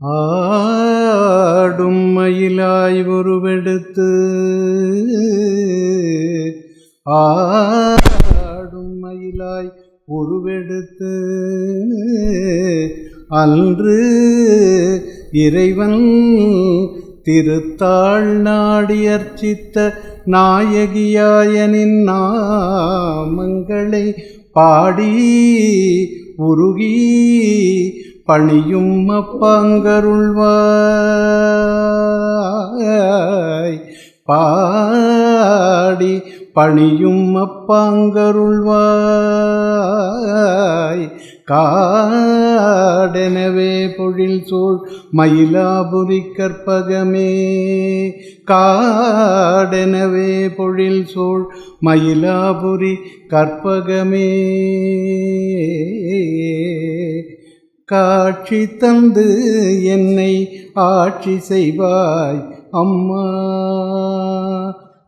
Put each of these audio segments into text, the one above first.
ஆடும் மயிலாய் உருவெடுத்து ஆடும் மயிலாய் உருவெடுத்து அன்று இறைவன் திருத்தாள் நாடி அர்ச்சித்த நாயகியாயனின் நாமங்களை பாடி உருகி பணியும் அப்பாங்கருள்வாய் பாடி பணியும் அப்பாங்கருள்வாய் காடெனவே பொழில் சூழ் மயிலாபுரி கற்பகமே காடெனவே பொழில் சூழ் மயிலாபுரி கற்பகமே காட்சி தந்து என்னை ஆட்சி செய்வாய் அம்மா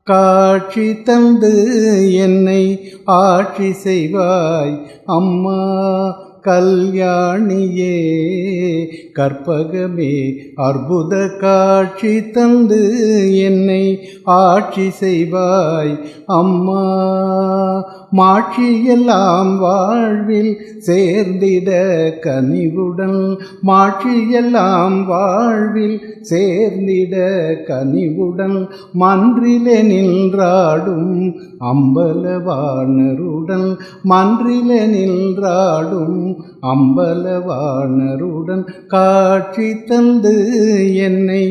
காட்சி தந்து என்னை ஆட்சி செய்வாய் அம்மா கல்யாணியே கற்பகமே அற்புத காட்சி தந்து என்னை ஆட்சி செய்வாய் அம்மா மாட்சியெல்லாம் வாழ்வில் சேர்ந்திட கனிவுடன் மாட்சியெல்லாம் வாழ்வில் சேர்ந்திட கனிவுடன் மன்றிலே நின்றாடும் அம்பலவாணருடன் மன்றிலே நின்றாடும் அம்பலவாணருடன் காட்சி தந்து என்னை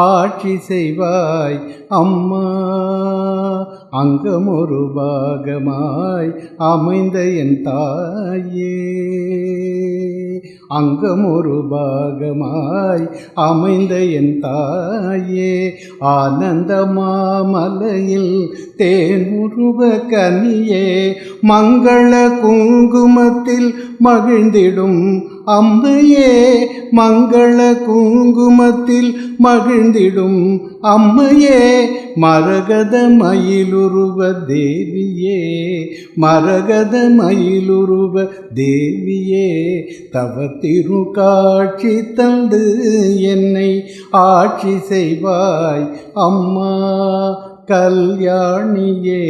ஆட்சி செய்வாய் அம்மா அங்கமொரு பாகமாய் அமைந்த என் தாயே அங்கமொரு பாகமாய் அமைந்த என் தாயே ஆனந்த மாமலையில் தேனுருவ கனியே மங்கள குங்குமத்தில் மகிழ்ந்திடும் அம்மையே மங்கள குங்குமத்தில் மகிழ்ந்திடும் அம்மையே மரகத மயிலுருவ தேவியே மரகத மயிலுருவ தேவியே தவ திருக்காட்சி தந்து என்னை ஆட்சி செய்வாய் அம்மா கல்யாணியே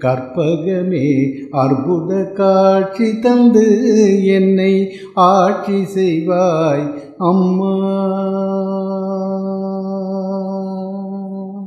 கற்பகமே அற்புத காட்சி தந்து என்னை ஆட்சி செய்வாய் அம்மா.